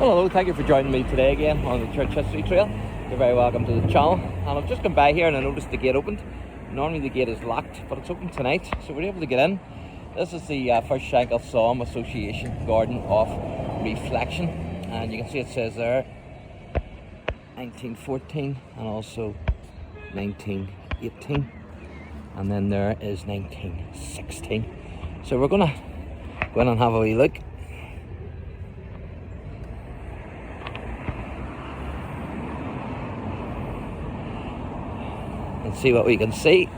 Hello, thank you for joining me today again on the Church History Trail. You're very welcome to the channel. And I've just come by here and I noticed the gate opened. Normally the gate is locked, but it's open tonight, so we're able to get in. This is the first SHANKILL SOMME Association Garden of Reflection. And you can see it says there 1914 and also 1918. And then there is 1916. So we're going to go in and have a wee look. And see what we can see.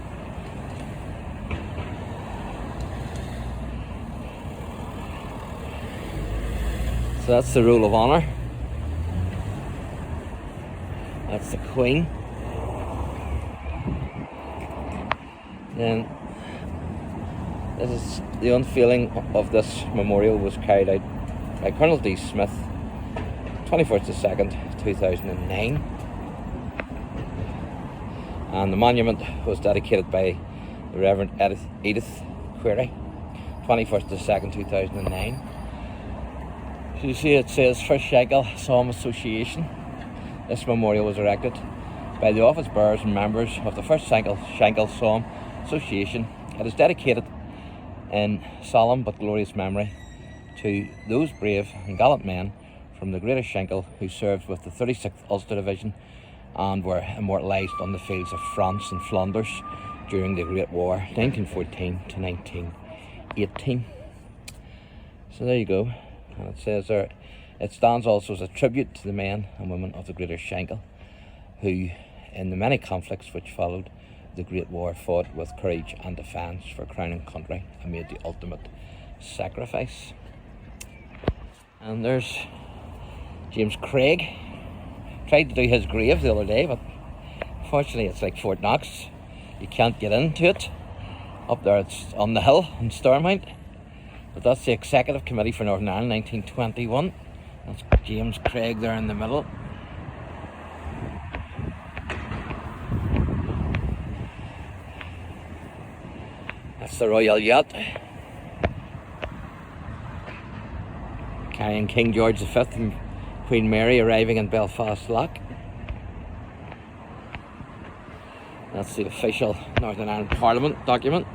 So that's the Roll of Honour. That's the Queen. Then this is the unveiling of this memorial was carried out by Colonel D. Smith, 21st of 2nd, 2009. And the monument was dedicated by the Reverend Edith Query, 21st of 2nd, 2009. So you see it says First SHANKILL SOMME Association. This memorial was erected by the office bearers and members of the First SHANKILL SOMME Association. It is dedicated in solemn but glorious memory to those brave and gallant men from the Greater Shankill who served with the 36th Ulster Division and were immortalised on the fields of France and Flanders during the Great War, 1914 to 1918. So there you go. And it says there, it stands also as a tribute to the men and women of the Greater Shankill who, in the many conflicts which followed the Great War, fought with courage and defiance for crown and country and made the ultimate sacrifice. And there's James Craig. Tried to do his grave the other day, but fortunately it's like Fort Knox. You can't get into it. Up there it's on the hill in Stormont. But that's the Executive Committee for Northern Ireland, 1921. That's James Craig there in the middle. That's the Royal Yacht, carrying King George V and Queen Mary arriving in Belfast Lock. That's the official Northern Ireland Parliament document.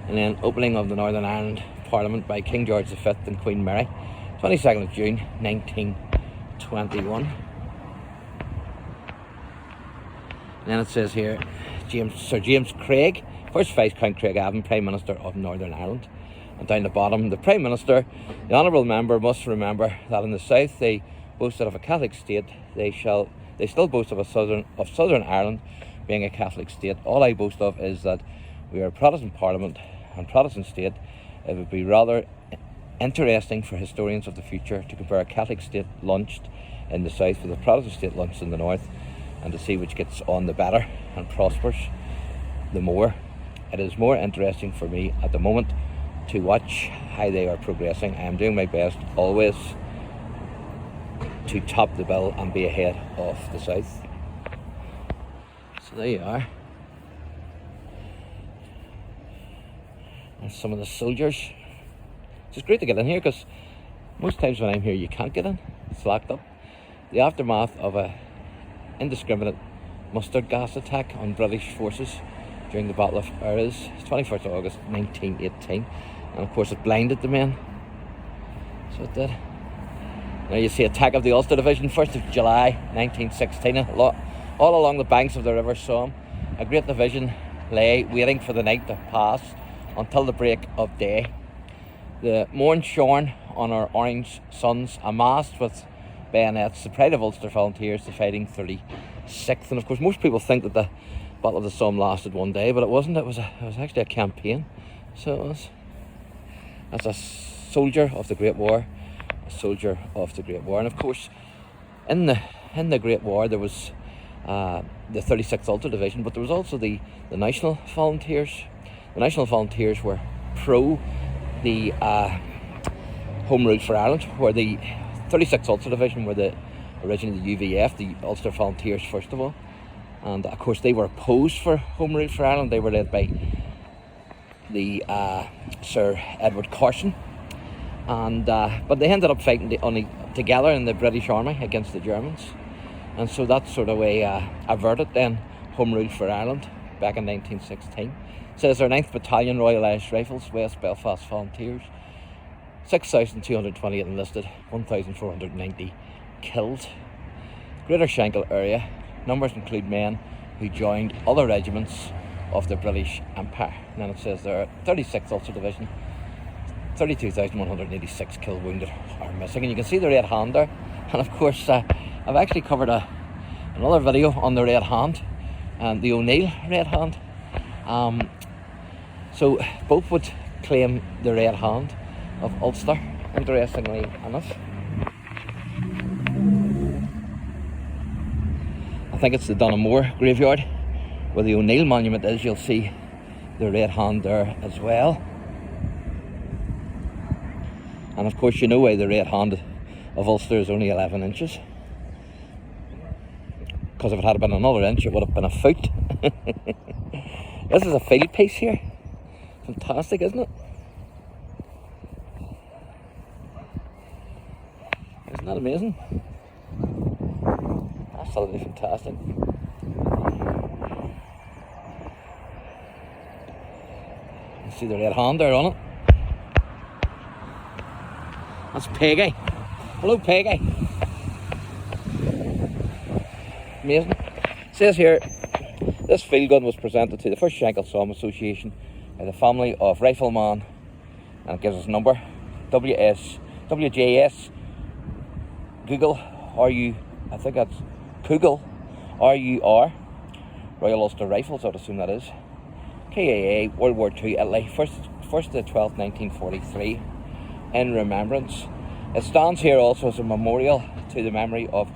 And then opening of the Northern Ireland Parliament by King George V and Queen Mary, 22nd of June 1921. And then it says here, Sir James Craig, first Viscount Craigavon, Prime Minister of Northern Ireland. And down the bottom, the Prime Minister, the Honourable Member must remember that in the South they boasted of a Catholic state. They still boast of Southern Ireland being a Catholic state. All I boast of is that we are a Protestant Parliament and Protestant state. It would be rather interesting for historians of the future to compare a Catholic state launched in the South with a Protestant state launched in the North, and to see which gets on the better and prospers the more. It is more interesting for me at the moment to watch how they are progressing. I am doing my best always to top the bill and be ahead of the South. So there you are. There's some of the soldiers. It's just great to get in here because most times when I'm here you can't get in. It's locked up. The aftermath of a indiscriminate mustard gas attack on British forces during the Battle of Arras, 21st of August 1918, and of course it blinded the men. So it did. Now you see attack of the Ulster Division, 1st of July 1916, all along the banks of the River Somme. A great division lay waiting for the night to pass until the break of day. The morn shone on our orange suns, amassed with bayonets, the pride of Ulster volunteers, the fighting 36th. And of course most people think that the Battle of the Somme lasted one day, but it wasn't. It was actually a campaign. So it was. That's a soldier of the Great War, a soldier of the Great War. And of course, in the Great War, there was the 36th Ulster Division, but there was also the National Volunteers. The National Volunteers were pro the Home Route for Ireland, where the 36th Ulster Division were originally the UVF, the Ulster Volunteers first of all. And of course they were opposed for Home Route for Ireland. They were led by the Sir Edward Carson, and but they ended up fighting together in the British Army against the Germans. And so that sort of way averted then home rule for Ireland back in 1916. It says our 9th Battalion Royal Irish Rifles, West Belfast Volunteers, 6,228 enlisted, 1,490 killed. Greater Shankill area, numbers include men who joined other regiments of the British Empire. And then it says there, 36th Ulster Division, 32,186 killed, wounded or missing. And you can see the Red Hand there. And of course, I've actually covered another video on the Red Hand and the O'Neill Red Hand. So both would claim the Red Hand of Ulster, interestingly enough. I think it's the Dunamore graveyard where the O'Neill monument is. You'll see the Red Hand there as well. And of course, you know why the Red Hand of Ulster is only 11 inches. Because if it had been another inch, it would have been a foot. This is a field piece here. Fantastic, isn't it? Isn't that amazing? Absolutely fantastic. You see the Red Hand there on it. That's Peggy. Hello, Peggy. Amazing. It says here, this field gun was presented to the first Shankill SOMME Association by the family of Rifleman, and it gives us a number, WJS Google RU, I think that's Kugel RUR, Royal Ulster Rifles, I'd assume that is. KAA, World War II, Italy, 1st to 12th, 1943, in remembrance. It stands here also as a memorial to the memory of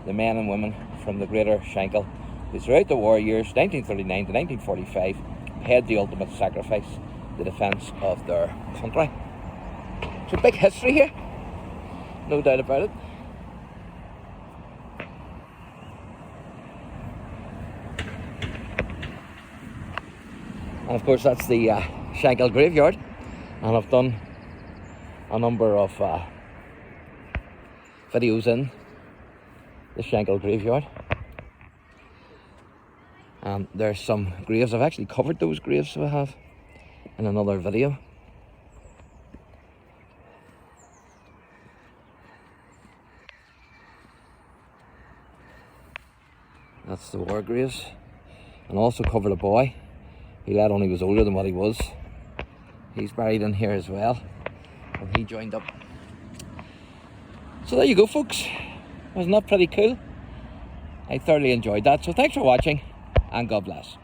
the men and women from the Greater Shankill who throughout the war years 1939 to 1945 paid the ultimate sacrifice, the defence of their country. So big history here, no doubt about it. And of course that's the Shankill graveyard, and I've done a number of videos in the Shankill graveyard. And there's some graves. I've actually covered those graves, so I have, in another video. That's the war graves. And also covered a boy. He led on, he was older than what he was. He's buried in here as well, and he joined up. So there you go, folks. Wasn't that pretty cool? I thoroughly enjoyed that. So thanks for watching, and God bless.